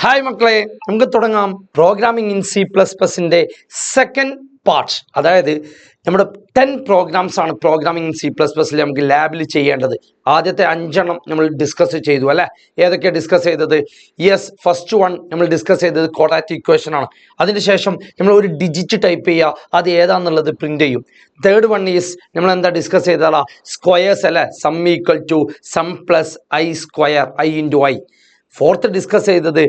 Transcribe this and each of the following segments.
Hi മക്കളെ, നമുക്ക് തുടങ്ങാം. പ്രോഗ്രാമിംഗ് ഇൻ C++ന്റെ സെക്കൻഡ് പാർട്ട്. അതായത് നമ്മുടെ 10 പ്രോഗ്രാംസ് ആണ് പ്രോഗ്രാമിംഗ് ഇൻ C++ൽ നമുക്ക് ലാബിൽ ചെയ്യേണ്ടത്. ആദ്യത്തെ 5 നമ്മൾ ഡിസ്കസ് ചെയ്തു അല്ലെ. ഏതൊക്കെയാണ് ഡിസ്കസ് ചെയ്തത്? യെസ്, ഫസ്റ്റ് വൺ നമ്മൾ ഡിസ്കസ് ചെയ്തത് ക്വാഡ്രാറ്റിക് ഇക്വേഷൻ ആണ്. അതിനുശേഷം നമ്മൾ ഒരു ഡിജിറ്റ് ടൈപ്പ് ചെയ്യുക, അത് ഏതാന്നുള്ളത് പ്രിന്റ് ചെയ്യും. തേർഡ് വൺ ഈസ് നമ്മൾ എന്താ ഡിസ്കസ് ചെയ്താലാ? സ്ക്വയേഴ്സ് അല്ലെ. Sum equal to sum plus I square, I into I. Fourth discuss ചെയ്തത്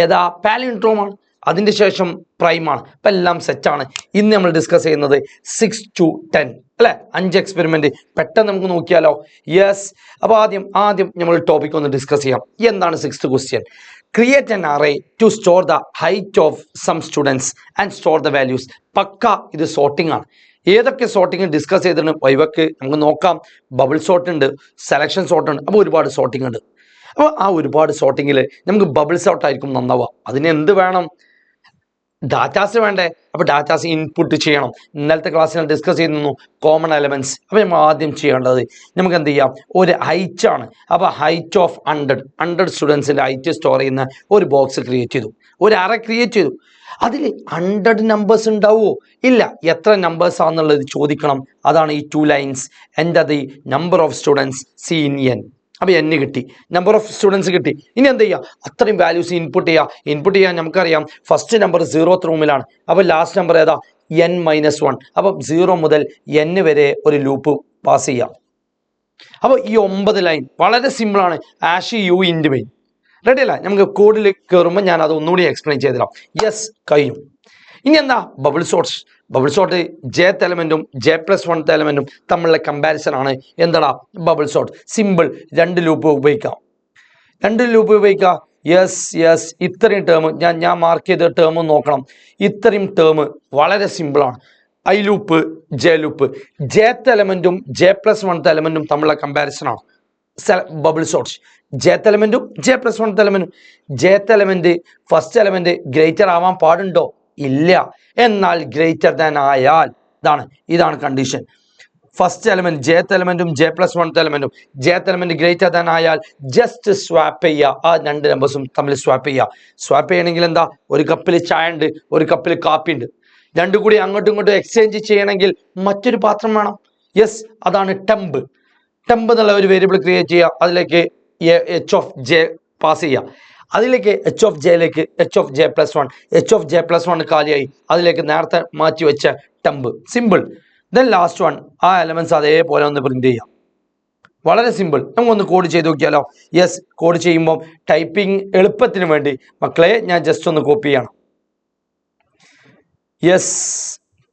ഏതാ? പാലിൻഡ്രോമാണ്. അതിൻ്റെ ശേഷം പ്രൈമാണ്. അപ്പം എല്ലാം സെറ്റാണ്. ഇന്ന് നമ്മൾ ഡിസ്കസ് ചെയ്യുന്നത് 6 to 10 അല്ലെ, 5 എക്സ്പെരിമെന്റ്. പെട്ടെന്ന് നമുക്ക് നോക്കിയാലോ? യെസ്. അപ്പോൾ ആദ്യം നമ്മൾ ടോപ്പിക് ഒന്ന് ഡിസ്കസ് ചെയ്യാം. എന്താണ് 6th question? Create an array to store the height of some students and store the values. പക്ക ഇത് സോർട്ടിംഗ് ആണ്. ഏതൊക്കെ സോർട്ടിങ് ഡിസ്കസ് ചെയ്തിട്ടുണ്ട് വൈവക്ക് നമുക്ക് നോക്കാം. ബബിൾ സോർട്ട് ഉണ്ട്, സെലക്ഷൻ സോർട്ട് ഉണ്ട്. അപ്പോൾ ഒരുപാട് സോർട്ടിംഗ് ഉണ്ട്. അപ്പോൾ ആ ഒരുപാട് സോർട്ടിങ്ങിൽ നമുക്ക് ബബിൾ സോർട്ട് ആയിരിക്കും നന്നാവുക. അതിന് എന്ത് വേണം? ഡാറ്റാസ് വേണ്ടേ? അപ്പോൾ ഡാറ്റാസ് ഇൻപുട്ട് ചെയ്യണം. ഇന്നലത്തെ ക്ലാസ്സിൽ ഡിസ്കസ് ചെയ്യുന്നു കോമൺ എലമെന്റ്സ്. അപ്പോൾ നമ്മൾ ആദ്യം ചെയ്യേണ്ടത് നമുക്ക് എന്ത് ചെയ്യാം? ഒരു ഹൈറ്റ് ആണ്. അപ്പോൾ ഹൈറ്റ് ഓഫ് 100 സ്റ്റുഡൻസിൻ്റെ ഹൈറ്റ് സ്റ്റോർ ചെയ്യുന്ന ഒരു ബോക്സ് ക്രിയേറ്റ് ചെയ്തു, ഒരു അറേ ക്രിയേറ്റ് ചെയ്തു. അതിൽ 100 നമ്പേഴ്സ് ഉണ്ടാവുമോ? ഇല്ല. എത്ര നമ്പേഴ്സ് ആണെന്നുള്ളത് ചോദിക്കണം. അതാണ് ഈ 2 ലൈൻസ്. എൻ്റെ അത് number of students C in N. അപ്പോൾ n കിട്ടി, നമ്പർ ഓഫ് സ്റ്റുഡൻസ് കിട്ടി. ഇനി എന്ത് ചെയ്യുക? അത്രയും വാല്യൂസ് ഇൻപുട്ട് ചെയ്യാൻ നമുക്കറിയാം. ഫസ്റ്റ് നമ്പർ 0th റൂമിലാണ്. അപ്പോൾ ലാസ്റ്റ് നമ്പർ ഏതാ? n-1. അപ്പം 0 മുതൽ n വരെ ഒരു ലൂപ്പ് പാസ് ചെയ്യാം. അപ്പോൾ ഈ 9 ലൈൻ വളരെ സിമ്പിളാണ്. ആഷ് യു ഇൻഡ് മെയിൻ. റെഡി അല്ല? നമുക്ക് കോഡിൽ കയറുമ്പോൾ ഞാൻ അത് ഒന്നുകൂടി എക്സ്പ്ലെയിൻ ചെയ്തുതരാം. യെസ്, കഴിഞ്ഞു. ഇനി എന്താ? ബബിൾ സോർട്ട് jth എലമെന്റും j+1 എലമെന്റും തമ്മിലുള്ള കമ്പാരിസൺ ആണ്. എന്താടാ ബബിൾ സോർട്ട്? സിമ്പിൾ. 2 ലൂപ്പ് ഉപയോഗിക്കുക. യെസ്. ഇത്രയും ടേം ഞാൻ മാർക്ക് ചെയ്ത ടേം നോക്കണം. ഇത്രയും ടേം വളരെ സിമ്പിളാണ്. I loop, J loop. jth എലമെന്റും j+1 എലമെന്റും തമ്മിലുള്ള കമ്പാരിസൺ ആണ് bubble sort. jth എലമെന്റും j+1 എലമെന്റും. jth element first element greater ആവാൻ പാടുണ്ടോ? ഇല്ല. എന്നാൽ ഗ്രേറ്റർ ദാൻ ആയാൽ ഇതാണ് condition. First element jth എലമെന്റും j+1 എലമെന്റും jth element greater than ആയാൽ ജസ്റ്റ് സ്വാപ്പ് ചെയ്യുക. ആ 2 നമ്പേഴ്സും തമ്മിൽ സ്വാപ്പ് ചെയ്യണമെങ്കിൽ എന്താ? ഒരു കപ്പിൽ ചായ ഉണ്ട്, ഒരു കപ്പിൽ കാപ്പി ഉണ്ട്. രണ്ടും കൂടി അങ്ങോട്ടും ഇങ്ങോട്ടും എക്സ്ചേഞ്ച് ചെയ്യണമെങ്കിൽ മറ്റൊരു പാത്രം വേണം. യെസ്, അതാണ് ടെമ്പ് എന്നുള്ള ഒരു വേരിയബിൾ ക്രിയേറ്റ് ചെയ്യുക. അതിലേക്ക് h of j പാസ് ചെയ്യുക. അതിലേക്ക് h of j-ലേക്ക് h of j+1. h of j+1 കാലിയായി. അതിലേക്ക് നേരത്തെ മാറ്റി വെച്ച temp. Simple. Then last one, ആ എലമെന്റ്സ് അതേപോലെ ഒന്ന് പ്രിന്റ് ചെയ്യാം. വളരെ സിമ്പിൾ. നമുക്കൊന്ന് കോഡ് ചെയ്ത് നോക്കിയാലോ? യെസ്, കോഡ് ചെയ്യുമ്പോൾ ടൈപ്പിംഗ് എളുപ്പത്തിന് വേണ്ടി മക്കളെ ഞാൻ ജസ്റ്റ് ഒന്ന് കോപ്പി ചെയ്യണം. യെസ്,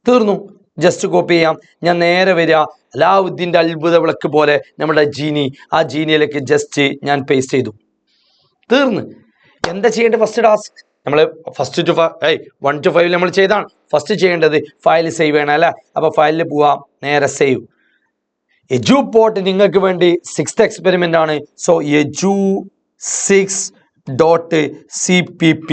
തീർന്നു. ജസ്റ്റ് കോപ്പി ചെയ്യാം. ഞാൻ നേരെ വരിക. അലാവുദ്ദീൻ്റെ അത്ഭുത വിളക്ക് പോലെ നമ്മുടെ ആ ജീനിയിലേക്ക് ജസ്റ്റ് ഞാൻ പേസ്റ്റ് ചെയ്തു. തീർന്ന്. എന്താ ചെയ്യേണ്ടത്? ഫസ്റ്റ് ടാസ്ക് നമ്മൾ 1 to 5 നമ്മൾ ചെയ്താണ്. ഫസ്റ്റ് ചെയ്യേണ്ടത് ഫയൽ സേവ് ചെയ്യണം അല്ലേ. അപ്പോൾ ഫയലിൽ പോവാം, നേരെ സേവ്. എജുപോർട്ട് നിങ്ങൾക്ക് വേണ്ടി 6th എക്സ്പെരിമെന്റ് ആണ്. സോ edu6.cpp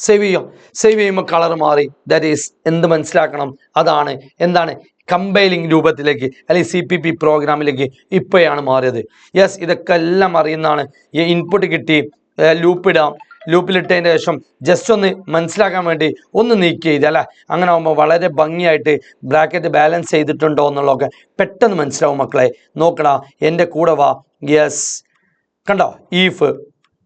സേവ് ചെയ്യാം. സേവ് ചെയ്യുമ്പോൾ കളർ മാറി. ദാറ്റ് ഈസ് എന്ത് മനസ്സിലാക്കണം? എന്താണ് കമ്പൈലിംഗ് രൂപത്തിലേക്ക് അല്ലെങ്കിൽ CPP പ്രോഗ്രാമിലേക്ക് ഇപ്പോഴാണ് മാറിയത്. യെസ്, ഇതൊക്കെ എല്ലാം അറിയുന്നതാണ്. ഈ ഇൻപുട്ട് കിട്ടി, ലൂപ്പിലിട്ടതിന് ശേഷം ജസ്റ്റ് ഒന്ന് മനസ്സിലാക്കാൻ വേണ്ടി ഒന്ന് നീക്കി ചെയ്ത് അല്ലേ. അങ്ങനെ ആകുമ്പോൾ വളരെ ഭംഗിയായിട്ട് ബ്രാക്കറ്റ് ബാലൻസ് ചെയ്തിട്ടുണ്ടോ എന്നുള്ളതൊക്കെ പെട്ടെന്ന് മനസ്സിലാവും. മക്കളെ നോക്കടാ, എൻ്റെ കൂടെ വാ. യെസ്, കണ്ടോ? ഈഫ്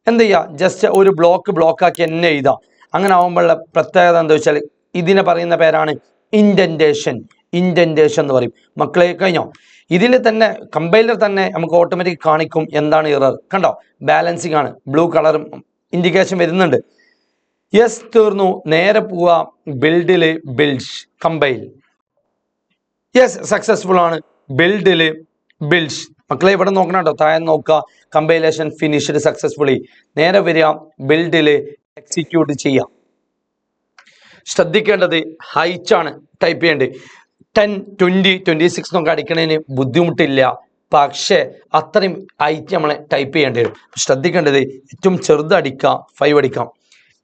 എന്ത് ചെയ്യുക? ജസ്റ്റ് ഒരു ബ്ലോക്കാക്കി എന്നെ എഴുതാം. അങ്ങനെ ആകുമ്പോഴുള്ള പ്രത്യേകത എന്താ വെച്ചാൽ ഇതിനെ പറയുന്ന പേരാണ് ഇൻഡന്റേഷൻ എന്ന് പറയും. മക്കളെ കഴിഞ്ഞോ? ഇതിൽ തന്നെ കമ്പൈലർ തന്നെ നമുക്ക് ഓട്ടോമാറ്റിക് കാണിക്കും എന്താണ് എറർ. കണ്ടോ? ബാലൻസിങ് ആണ്. ബ്ലൂ കളർ ഇൻഡിക്കേഷൻ വരുന്നുണ്ട്. യെസ്, തീർന്നു. നേരെ പോവുക ബിൽഡ് കമ്പൈൽ. യെസ്, സക്സസ്ഫുൾ ആണ്. ബിൽഡ്. മക്കളെ ഇവിടെ നോക്കണം കേട്ടോ. താഴെ നോക്കുക. Compilation finished successfully. നേരെ വരിക, ബിൽഡിൽ എക്സിക്യൂട്ട് ചെയ്യാം. ശ്രദ്ധിക്കേണ്ടത് ഹൈറ്റ് ആണ് ടൈപ്പ് ചെയ്യേണ്ടത്. 10, 20, 26 എന്നൊക്കെ അടിക്കണതിന് ബുദ്ധിമുട്ടില്ല. പക്ഷേ അത്രയും ഹൈറ്റ് നമ്മൾ ടൈപ്പ് ചെയ്യേണ്ടി വരും. ശ്രദ്ധിക്കേണ്ടത് ഏറ്റവും ചെറുത് അടിക്കാം, 5 അടിക്കാം.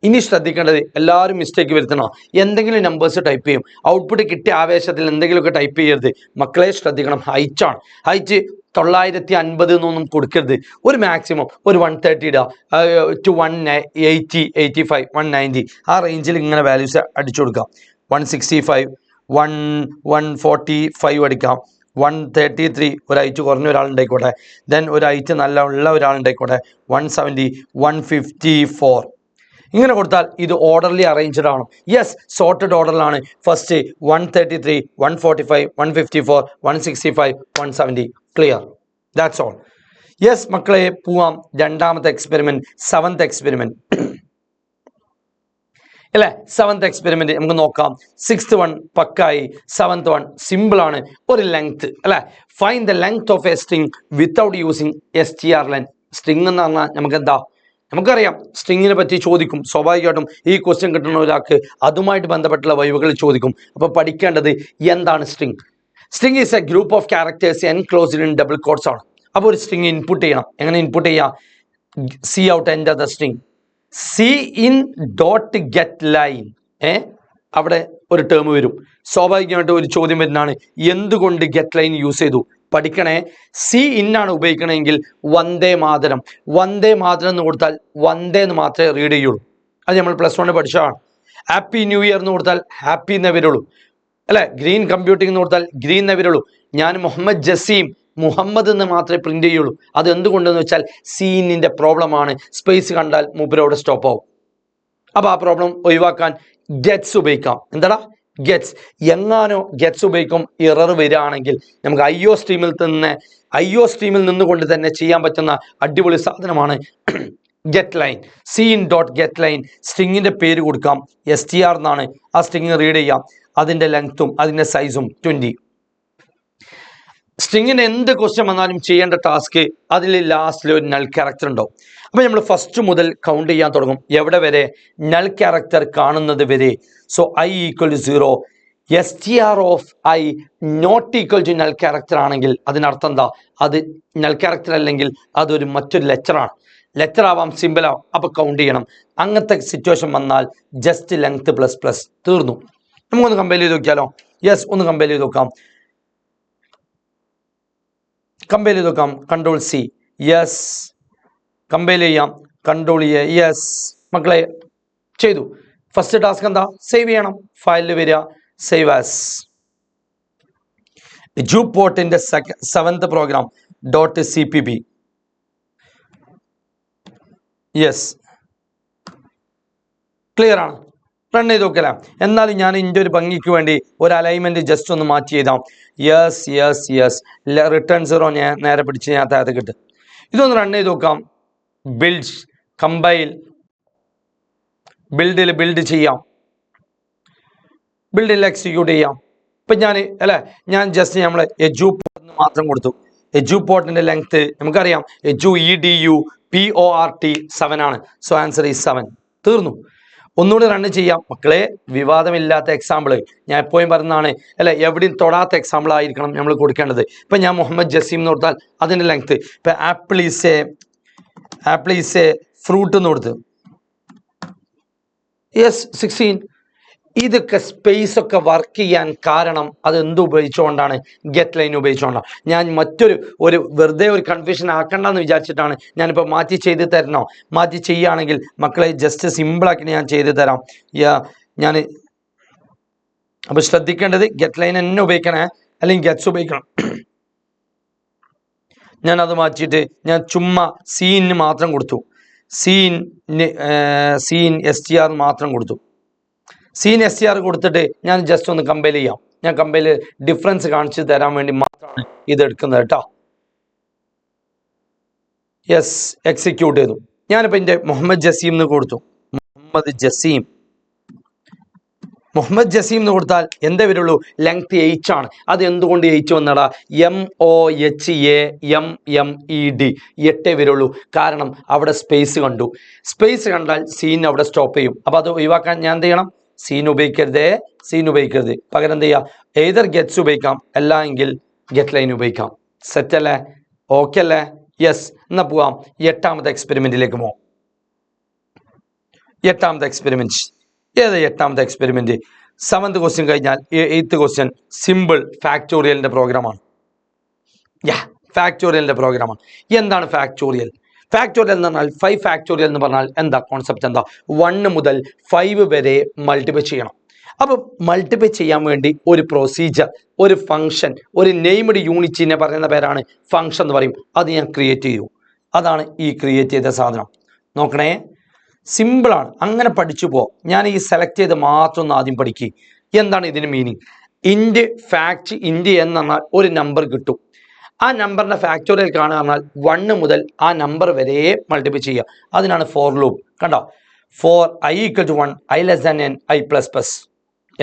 ഇനി ശ്രദ്ധിക്കേണ്ടത് എല്ലാവരും മിസ്റ്റേക്ക് വരുത്തണോ, എന്തെങ്കിലും നമ്പേഴ്സ് ടൈപ്പ് ചെയ്യും, ഔട്ട്പുട്ട് കിട്ടിയ ആവേശത്തിൽ എന്തെങ്കിലുമൊക്കെ ടൈപ്പ് ചെയ്യരുത്. മക്കളെ ശ്രദ്ധിക്കണം, ഹൈറ്റാണ്. ഹൈറ്റ് 950 എന്നൊന്നും കൊടുക്കരുത്. ഒരു മാക്സിമം ഒരു 130 ഇടുക, ടു 180, 85, 190 ആ റേഞ്ചിൽ ഇങ്ങനെ വാല്യൂസ് അടിച്ചു കൊടുക്കാം. 165, 145 അടിക്കാം. 133 ഒരു ഹൈറ്റ് കുറഞ്ഞ ഒരാളുണ്ടായിക്കോട്ടെ. ദെൻ ഒരു ഹൈറ്റ് നല്ല ഉള്ള ഒരാളുണ്ടായിക്കോട്ടെ. 170, 154 ഇങ്ങനെ കൊടുത്താൽ ഇത് ഓർഡർലി അറേഞ്ച്ഡ് ആണ്. യെസ്, സോർട്ടഡ് ഓർഡറിലാണ്. First 133, 145, 154, 165, 170. Clear? That's all. Yes മക്കളെ, പോവാം രണ്ടാമത്തെ എക്സ്പെരിമെന്റ്, 7th എക്സ്പെരിമെന്റ് അല്ലേ. 7th എക്സ്പെരിമെന്റ് നമുക്ക് നോക്കാം. 6th one പക്കായി, 7th one simple ആണ്. ഒരു ലെങ്ത് അല്ലെ, find the length of A string without using str_len. String എന്ന് പറഞ്ഞാൽ നമുക്ക് എന്താ, നമുക്കറിയാം സ്ട്രിങ്ങിനെ പറ്റി ചോദിക്കും സ്വാഭാവികമായിട്ടും. ഈ ക്വസ്റ്റ്യൻ കിട്ടുന്ന ഒരാൾക്ക് അതുമായിട്ട് ബന്ധപ്പെട്ടുള്ള വൈവുകൾ ചോദിക്കും. അപ്പോൾ പഠിക്കേണ്ടത് എന്താണ് string. String is A group of characters enclosed in double quotes ആണ്. അപ്പോൾ ഒരു സ്ട്രിങ് ഇൻപുട്ട് ചെയ്യണം. എങ്ങനെ ഇൻപുട്ട് ചെയ്യാം? C out enter the string, C in dot get line. അവിടെ ഒരു ടേം വരും. സ്വാഭാവികമായിട്ട് ഒരു ചോദ്യം വരുന്നതാണ്, എന്തുകൊണ്ട് ഗെറ്റ് ലൈൻ യൂസ് ചെയ്തു? പഠിക്കണേ. സി ഇന്നാണ് ഉപയോഗിക്കണമെങ്കിൽ വന്ദേ മാതരം, വന്ദേ മാതരം എന്ന് കൊടുത്താൽ വന്ദേ എന്ന് മാത്രമേ റീഡ് ചെയ്യുള്ളൂ. അത് നമ്മൾ +1 പഠിച്ചതാണ്. ഹാപ്പി ന്യൂ ഇയർ എന്ന് കൊടുത്താൽ ഹാപ്പി എന്നേ വരുള്ളൂ അല്ലെ. ഗ്രീൻ കമ്പ്യൂട്ടിംഗ് എന്ന് കൊടുത്താൽ ഗ്രീൻ എന്നേ വരുള്ളൂ. ഞാൻ മുഹമ്മദ് ജസീം, മുഹമ്മദ് എന്ന് മാത്രമേ പ്രിന്റ് ചെയ്യുള്ളൂ. അത് എന്തുകൊണ്ടെന്ന് വെച്ചാൽ സീനിന്റെ പ്രോബ്ലമാണ്. സ്പേസ് കണ്ടാൽ മൂപ്പരോടെ സ്റ്റോപ്പ് ആവും. അപ്പൊ ആ പ്രോബ്ലം ഒഴിവാക്കാൻ ഗെറ്റ്സ് ഉപയോഗിക്കാം. എന്താടാ ഗെറ്റ്സ്? എങ്ങാനോ ഗെറ്റ്സ് ഉപയോഗിക്കും എറർ വരികയാണെങ്കിൽ നമുക്ക് IO സ്ട്രീമിൽ നിന്നുകൊണ്ട് തന്നെ ചെയ്യാൻ പറ്റുന്ന അടിപൊളി സാധനമാണ് get line. Cin dot get line. സ്ട്രിങ്ങിന്റെ പേര് കൊടുക്കാം, str എന്നാണ്. ആ സ്ട്രിങ് റീഡ് ചെയ്യാം. അതിന്റെ ലെങ്ത്തും അതിന്റെ സൈസും 20. സ്ട്രിങ്ങിന് എന്ത് ക്വസ്റ്റ്യൻ വന്നാലും ചെയ്യേണ്ട ടാസ്ക്, അതിൽ ലാസ്റ്റിൽ ഒരു നൾ ക്യാരക്ടർ ഉണ്ടാവും. അപ്പൊ നമ്മൾ ഫസ്റ്റ് മുതൽ കൗണ്ട് ചെയ്യാൻ തുടങ്ങും. എവിടെ വരെ? നൾ ക്യാരക്ടർ കാണുന്നത് വരെ. So i = 0. str of i not equal to null character ആണെങ്കിൽ അതിനർത്ഥം എന്താ? അത് നൾ ക്യാരക്ടർ അല്ലെങ്കിൽ അതൊരു മറ്റൊരു ലെറ്ററാണ്. ലെറ്റർ ആവാം, സിമ്പിൾ ആവാം. അപ്പൊ കൗണ്ട് ചെയ്യണം. അങ്ങനത്തെ സിറ്റുവേഷൻ വന്നാൽ ജസ്റ്റ് ലെങ്ത് ++. തീർന്നു. നമുക്കൊന്ന് കമ്പയർ ചെയ്ത് നോക്കിയാലോ? യെസ്, ഒന്ന് കമ്പയർ ചെയ്ത് നോക്കാം. കമ്പയർ ചെയ്ത് നോക്കാം. Ctrl+C. യെസ്, കമ്പയർ ചെയ്യാം. Ctrl+A. യെസ് മക്കളെ, ചെയ്തു. ഫസ്റ്റ് ടാസ്ക് എന്താ? സേവ് ചെയ്യണം. ഫയലിൽ വരിക, സേവ് ആസ്. ജൂപോർട്ടിന്റെ 7th program .cpp. Yes, clear ആണ്. റൺ ചെയ്ത് നോക്കല. എന്നാലും ഞാൻ ഇതിൻ്റെ ഒരു ഭംഗിക്ക് വേണ്ടി ഒരു അലൈൻമെന്റ് ജസ്റ്റ് ഒന്ന് മാറ്റി ചെയ്താം. യെസ് യെസ് യെസ്, റിട്ടേൺ 0 ഞാൻ നേരെ പിടിച്ച് ഞാൻ താഴത്ത് കിട്ടും. ഇതൊന്ന് റൺ ചെയ്ത് നോക്കാം. ബിൽഡ്, കമ്പൈൽ, ബിൽഡ് ചെയ്യാം. ബിൽഡിൽ എക്സിക്യൂട്ട് ചെയ്യാം. ഇപ്പം ഞാൻ ജസ്റ്റ് നമ്മൾ എജുപോർട്ട് മാത്രം കൊടുത്തു. എജുപോർട്ടിന്റെ ലെങ്ത് നമുക്കറിയാം, EDUPORT 7 ആണ്. So answer is 7. തീർന്നു. ഒന്നുകൂടി റൺ ചെയ്യാം. മക്കളെ, വിവാദമില്ലാത്ത എക്സാമ്പിൾ ഞാൻ എപ്പോഴും പറയുന്നതാണ് അല്ലെ, എവിടെയും തൊടാത്ത എക്സാമ്പിൾ ആയിരിക്കണം നമ്മൾ കൊടുക്കേണ്ടത്. ഇപ്പം ഞാൻ മുഹമ്മദ് ജസീം എന്ന് കൊടുത്താൽ അതിൻ്റെ ലെങ്ത്, ഇപ്പം ആപ്പിൾ ഈസ് എ ഫ്രൂട്ട് എന്ന് കൊടുത്ത് യെസ് 16. ഇതൊക്കെ സ്പേസ് ഒക്കെ വർക്ക് ചെയ്യാൻ കാരണം അത് എന്ത് ഉപയോഗിച്ചുകൊണ്ടാണ്? ഗെറ്റ് ലൈൻ ഉപയോഗിച്ചുകൊണ്ടാണ്. ഞാൻ വെറുതെ ഒരു കൺഫ്യൂഷൻ ആക്കണ്ടെന്ന് വിചാരിച്ചിട്ടാണ് ഞാനിപ്പോൾ മാറ്റി ചെയ്ത് തരണോ? മാറ്റി ചെയ്യുകയാണെങ്കിൽ മക്കളെ ജസ്റ്റ് സിമ്പിളാക്കി ഞാൻ ചെയ്ത് തരാം. അപ്പോൾ ശ്രദ്ധിക്കേണ്ടത് ഗെറ്റ് ലൈൻ തന്നെ ഉപയോഗിക്കണേ, അല്ലെങ്കിൽ ഗെറ്റ്സ് ഉപയോഗിക്കണം. ഞാനത് മാറ്റിയിട്ട് ഞാൻ ചുമ്മാ സീന് മാത്രം കൊടുത്തു. സീൻ str മാത്രം കൊടുത്തു. സീൻ str കൊടുത്തിട്ട് ഞാൻ ജസ്റ്റ് ഒന്ന് കമ്പൈൽ ചെയ്യാം. ഞാൻ കമ്പൈൽ ഡിഫറൻസ് കാണിച്ചു തരാൻ വേണ്ടി മാത്രമാണ് ഇത് എടുക്കുന്നത് കേട്ടോ. യെസ്, എക്സിക്യൂട്ട് ചെയ്തു. ഞാനിപ്പോൾ എൻ്റെ മുഹമ്മദ് ജസീം എന്ന് കൊടുത്തു. മുഹമ്മദ് ജസീം എന്ന് കൊടുത്താൽ എന്തേ വരുള്ളൂ? ലെങ്ത് 8 ആണ്. അത് എന്തുകൊണ്ട് 8 വന്നടാ? MOHAMMED 8 വരുള്ളൂ. കാരണം അവിടെ സ്പേസ് കണ്ടു. സ്പേസ് കണ്ടാൽ സീൻ അവിടെ സ്റ്റോപ്പ് ചെയ്യും. അപ്പോൾ അത് ഒഴിവാക്കാൻ ഞാൻ എന്ത് ചെയ്യണം? സീൻ ഉപയോഗിക്കരുത്. പകരം എന്ത് ചെയ്യുക? ഏതർ ഗെറ്റ്സ് ഉപയോഗിക്കാം, അല്ലെങ്കിൽ ഗെറ്റ് ലൈൻ ഉപയോഗിക്കാം. സെറ്റ് അല്ലേ? ഓക്കെ അല്ലേ? യെസ്. എന്നാൽ പോവാം 8ാമത്തെ എക്സ്പെരിമെന്റിലേക്ക് പോവാം. എട്ടാമത്തെ എക്സ്പെരിമെന്റ്. ഏത് എട്ടാമത്തെ എക്സ്പെരിമെന്റ്? 7th ക്വസ്റ്റ്യൻ കഴിഞ്ഞാൽ 8th ക്വസ്റ്റ്യൻ സിമ്പിൾ ഫാക്ടോറിയലിന്റെ പ്രോഗ്രാമാണ്. ഫാക്ടോറിയലിന്റെ പ്രോഗ്രാമാണ്. എന്താണ് ഫാക്ടോറിയൽ? ഫാക്ടോറിയൽ എന്ന് പറഞ്ഞാൽ 5 ഫാക്ടോറിയൽ എന്ന് പറഞ്ഞാൽ എന്താ കോൺസെപ്റ്റ്? എന്താ? 1 മുതൽ 5 വരെ മൾട്ടിപ്ലൈ ചെയ്യണം. അപ്പോൾ മൾട്ടിപ്ലൈ ചെയ്യാൻ വേണ്ടി ഒരു പ്രൊസീജിയർ, ഒരു ഫംഗ്ഷൻ, ഒരു നെയിംഡ് യൂണിറ്റിനെ പറയുന്ന പേരാണ് ഫംഗ്ഷൻ എന്ന് പറയും. അത് ഞാൻ ക്രിയേറ്റ് ചെയ്യൂ. അതാണ് ഈ ക്രിയേറ്റ് ചെയ്ത സാധനം. നോക്കണേ, സിമ്പിളാണ്. അങ്ങനെ പഠിച്ചു പോ. ഞാൻ ഈ സെലക്ട് ചെയ്ത് മാത്രം ഒന്ന് ആദ്യം പഠിക്കുക. എന്താണ് ഇതിന് മീനിങ്? ഇൻറ്റ് ഫാക്ട് ഇൻറ്റ് എന്ന് പറഞ്ഞാൽ ഒരു നമ്പർ കിട്ടും. ആ നമ്പറിന്റെ ഫാക്ടോറിയൽ കാണുക പറഞ്ഞാൽ 1 മുതൽ ആ നമ്പർ വരെ മൾട്ടിപ്ലൈ ചെയ്യുക. അതിനാണ് ഫോർ ലൂപ്പ്. കണ്ടോ? For i = 1, i n, i++.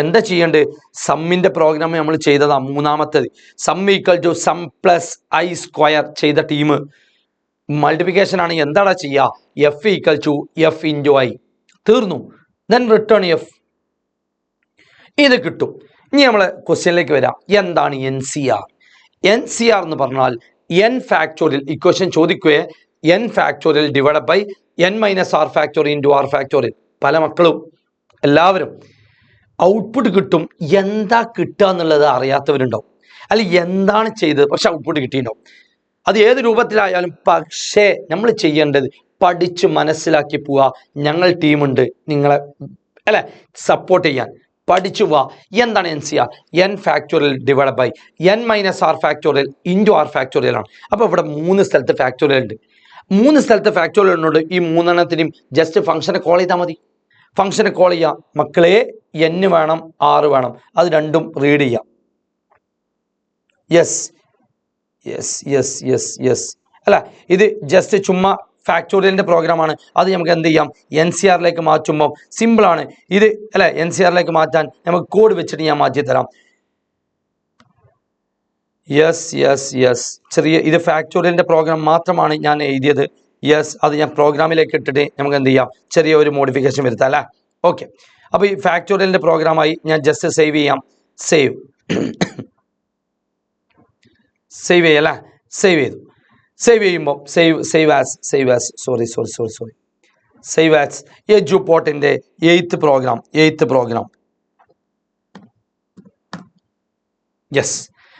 എന്താ ചെയ്യേണ്ടത്? സമ്മിന്റെ പ്രോഗ്രാം നമ്മൾ ചെയ്തതാ. മൂന്നാമത്തേത് സം = സം പ്ലസ് i² ചെയ്ത ടീം മൾട്ടിപ്ലിക്കേഷൻ ആണ്. എന്താടാ ചെയ്യുക? f = f × i. തീർന്നു. Then return f. ഇത് കിട്ടും. ഇനി നമ്മളെ ക്വസ്റ്റ്യനിലേക്ക് വരാം. എന്താണ് NCR? NCR എന്ന് പറഞ്ഞാൽ n ഫാക്ടോറിയൽ ഇക്വേഷൻ ചോദിക്കുകയെ n factorial divide by n - r factorial × r factorial. പല മക്കളും എല്ലാവരും ഔട്ട്പുട്ട് കിട്ടും. എന്താ കിട്ടുക എന്നുള്ളത് അറിയാത്തവരുണ്ടാവും. അല്ല, എന്താണ് ചെയ്തത് പക്ഷെ ഔട്ട്പുട്ട് കിട്ടിയിട്ടുണ്ടാവും. അത് ഏത് രൂപത്തിലായാലും പക്ഷേ നമ്മൾ ചെയ്യേണ്ടത് പഠിച്ച് മനസ്സിലാക്കി പോവുക. ഞങ്ങൾ ടീമുണ്ട് നിങ്ങളെ അല്ലെ സപ്പോർട്ട് ചെയ്യാൻ. പഠിച്ചു പോവുക. എന്താണ് NCR? n factorial divide by n - r factorial × r factorial ആണ്. അപ്പോൾ ഇവിടെ 3 സ്ഥലത്ത് ഫാക്ടോറിയൽ ഉണ്ട്. 3 സ്ഥലത്ത് ഫാക്ടോറിയലിനോട് ഈ 3 ജസ്റ്റ് ഫംഗ്ഷനെ കോൾ ചെയ്താൽ മതി. ഫംഗ്ഷനെ കോൾ ചെയ്യാം. മക്കളെ n വേണം, r വേണം. അത് രണ്ടും റീഡ് ചെയ്യാം. Yes yes yes yes yes അല്ല, ഇത് ജസ്റ്റ് ചുമ്മാ ഫാക്ടോറിയലിന്റെ പ്രോഗ്രാമാണ്. അത് നമുക്ക് എന്ത് ചെയ്യാം? NCRലേക്ക് മാറ്റുമ്പോൾ സിമ്പിളാണ് ഇത് അല്ലെ. NCRലേക്ക് മാറ്റാൻ നമുക്ക് കോഡ് വെച്ചിട്ട് ഞാൻ മാറ്റി തരാം. യെസ് യെസ് യെസ് ചെറിയ ഇത് ഫാക്ടോറിയലിന്റെ പ്രോഗ്രാം മാത്രമാണ് ഞാൻ എഴുതിയത്. യെസ്, അത് ഞാൻ പ്രോഗ്രാമിലേക്ക് ഇട്ടിട്ട് നമുക്ക് എന്ത് ചെയ്യാം? ചെറിയ ഒരു മോഡിഫിക്കേഷൻ വരുത്താം അല്ലേ. ഓക്കെ, അപ്പോൾ ഈ ഫാക്ടോറിയലിന്റെ പ്രോഗ്രാമായി ഞാൻ ജസ്റ്റ് സേവ് ചെയ്യാം. സേവ് ചെയ്യല്ലേ. സേവ് ചെയ്തു. സേവ് ചെയ്യുമ്പോൾ സേവ് ആസ് എഡ്യൂപോർട്ടിന്റെ 8th പ്രോഗ്രാം. യെസ്,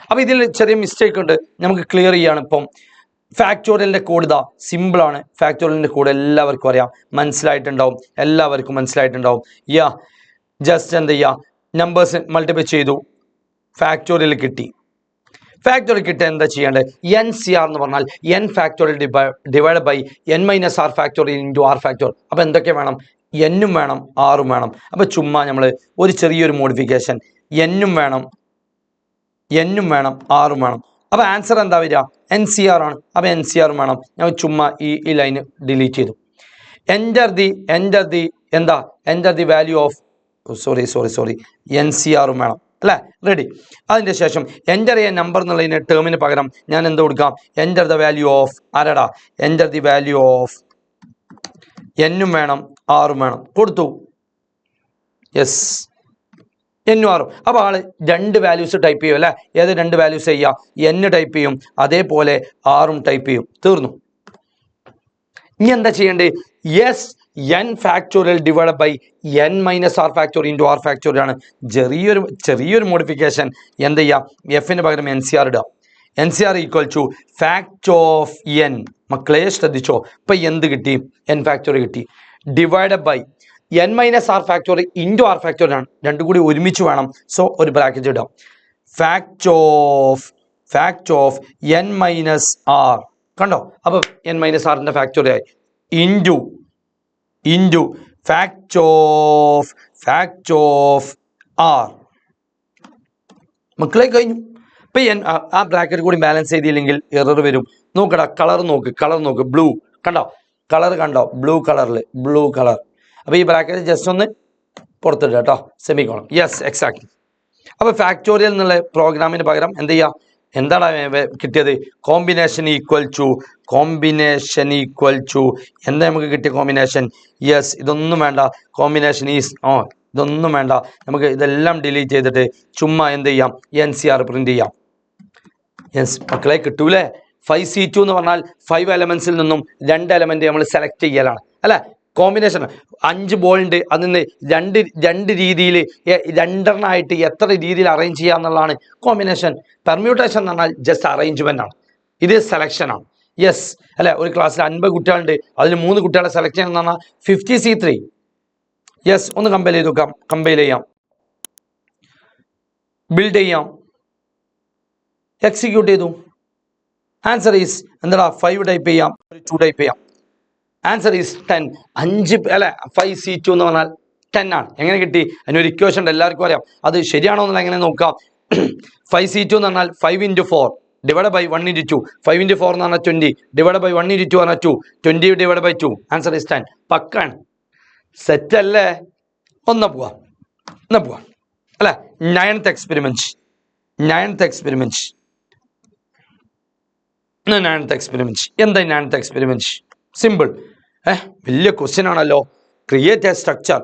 അപ്പോൾ ഇതിൽ ചെറിയ മിസ്റ്റേക്ക് ഉണ്ട്, നമുക്ക് ക്ലിയർ ചെയ്യാണ്. ഇപ്പം ഫാക്ടോറിയലിന്റെ കോഡ് ഇതാ സിമ്പിളാണ്. ഫാക്ടോറിയലിന്റെ കോഡ് എല്ലാവർക്കും അറിയാം, എല്ലാവർക്കും മനസ്സിലായിട്ടുണ്ടാവും. ജസ്റ്റ് എന്ത് ചെയ്യുക? നമ്പേഴ്സ് മൾട്ടിപ്ലൈ ചെയ്തു, ഫാക്ടോറിയൽ കിട്ടി. ഫാക്ടോറിയൽ കിട്ടാൻ എന്താ ചെയ്യേണ്ടത്? NCR എന്ന് പറഞ്ഞാൽ n factorial divide by n - r factorial × r factorial. അപ്പോൾ എന്തൊക്കെ വേണം? n വേണം, r വേണം. അപ്പോൾ ചുമ്മാ നമ്മൾ ഒരു ചെറിയൊരു മോഡിഫിക്കേഷൻ, n വേണം, r വേണം. അപ്പോൾ ആൻസർ എന്താ വരിക? NCR ആണ്. അപ്പോൾ NCR വേണം. ഞാൻ ചുമ്മാ ഈ ലൈൻ ഡിലീറ്റ് ചെയ്തു. Enter the value of NCR വേണം അല്ലേ. റെഡി. അതിൻ്റെ ശേഷം എൻ്റർ ചെയ്യാൻ നമ്പർ എന്നുള്ളതിന് ടേമിന് പകരം ഞാൻ എന്ത് കൊടുക്കാം? Enter the value of enter the value of n വേണം, r വേണം. കൊടുത്തു. Yes, n r. അപ്പോൾ ആള് 2 വാല്യൂസ് ടൈപ്പ് ചെയ്യും അല്ലേ. ഏത് 2 വാല്യൂസ് ചെയ്യുക? n ടൈപ്പ് ചെയ്യും, അതേപോലെ r ടൈപ്പ് ചെയ്യും. തീർന്നു. ഇനി എന്താ ചെയ്യേണ്ടത്? Yes, n factorial divide by n - r factorial × r factorial ആണ്. ചെറിയൊരു മോഡിഫിക്കേഷൻ. എന്ത് ചെയ്യാം? എഫിന് പകരം NCR ഇടുക. NCR = fact of n. മക്കളെ ശ്രദ്ധിച്ചോ. ഇപ്പം എന്ത് കിട്ടി? n ഫാക്ടോറിയൽ കിട്ടി. Divide by n - r factorial × r factorial ആണ്. രണ്ടും കൂടി ഒരുമിച്ച് വേണം. സോ ഒരു ബ്രാക്കറ്റ് ഇടാം. Fact of n - r. കണ്ടോ? അപ്പോൾ n - r ഫാക്ടോറിയൽ ആയി. Into fact of r. മക്കളെ കഴിഞ്ഞു. ഇപ്പം ആ ബ്രാക്കറ്റ് കൂടി ബാലൻസ് ചെയ്തില്ലെങ്കിൽ എറർ വരും. നോക്കടാ, കളർ നോക്ക്. ബ്ലൂ കണ്ടോ? Blue colour. അപ്പോൾ ഈ ബ്രാക്കറ്റ് ജസ്റ്റ് ഒന്ന് പുറത്തിടുക കേട്ടോ. സെമിക്കോളം. Yes, exactly. അപ്പോൾ ഫാക്ടോറിയൽ എന്നുള്ള പ്രോഗ്രാമിന് പകരം എന്ത് ചെയ്യുക? എന്താണ് കിട്ടിയത്? കോമ്പിനേഷൻ ഈക്വൽ ടു എന്താ നമുക്ക് കിട്ടിയ കോമ്പിനേഷൻ? യെസ്, ഇതൊന്നും വേണ്ട. കോമ്പിനേഷൻ ഇതൊന്നും വേണ്ട. നമുക്ക് ഇതെല്ലാം ഡിലീറ്റ് ചെയ്തിട്ട് ചുമ്മാ എന്ത് ചെയ്യാം? NCR പ്രിന്റ് ചെയ്യാം. യെസ്, മക്കളെ കിട്ടൂലേ? 5C2 എന്ന് പറഞ്ഞാൽ 5 എലമെന്റ്സിൽ നിന്നും 2 എലമെന്റ് നമ്മൾ സെലക്ട് ചെയ്യലാണ് അല്ലെ. കോമ്പിനേഷൻ 5 ബോൾ ഉണ്ട്, അതിൽ നിന്ന് രണ്ട് രീതിയിൽ രണ്ടെണ്ണമായിട്ട് എത്ര രീതിയിൽ അറേഞ്ച് ചെയ്യുക എന്നുള്ളതാണ് കോമ്പിനേഷൻ. പെർമ്യൂട്ടേഷൻ എന്ന് പറഞ്ഞാൽ ജസ്റ്റ് അറേഞ്ച്മെന്റ് ആണ്, ഇത് സെലക്ഷൻ ആണ്. യെസ് അല്ലെ, ഒരു ക്ലാസ്സിൽ 50 കുട്ടികളുണ്ട്, അതിൽ 3 കുട്ടികളെ സെലക്ട് ചെയ്യണം എന്ന് പറഞ്ഞാൽ 50C3. യെസ്, ഒന്ന് കമ്പയർ ചെയ്ത് നോക്കാം. കമ്പയർ ചെയ്യാം, ബിൽഡ് ചെയ്യാം, എക്സിക്യൂട്ട് ചെയ്തു. ആൻസർ ഈസ് എന്താ, 5 ടൈപ്പ് ചെയ്യാം, 2 ടൈപ്പ് ചെയ്യാം. Answer is 10. 5 അല്ലെ 5C2 എന്ന് പറഞ്ഞാൽ 10 ആണ്. എങ്ങനെ കിട്ടി? അതിനൊരു ഇക്വേഷൻ ഉണ്ട്, എല്ലാവർക്കും അറിയാം. അത് ശരിയാണോ എന്നുള്ള എങ്ങനെ നോക്കാം? 5C2 എന്ന് പറഞ്ഞാൽ 5 × 4 ഡിവൈഡ് ബൈ 1 × 2. 5 × 4 എന്ന് പറഞ്ഞാൽ 20 ഡിവൈഡ് ബൈ 1 × 2 പറഞ്ഞാൽ 2. 20 ഡിവൈഡ് ബൈ 2. Answer is 10. പക്കാണ്, സെറ്റ് അല്ലേ? ഒന്ന് പോവാം അല്ലെ. 9th experiment. 9th എക്സ്പെരിമെന്റ് എന്താ 9th എക്സ്പെരിമെന്റ്? സിമ്പിൾ. വലിയ ക്വസ്റ്റ്യൻ ആണല്ലോ. Create a structure.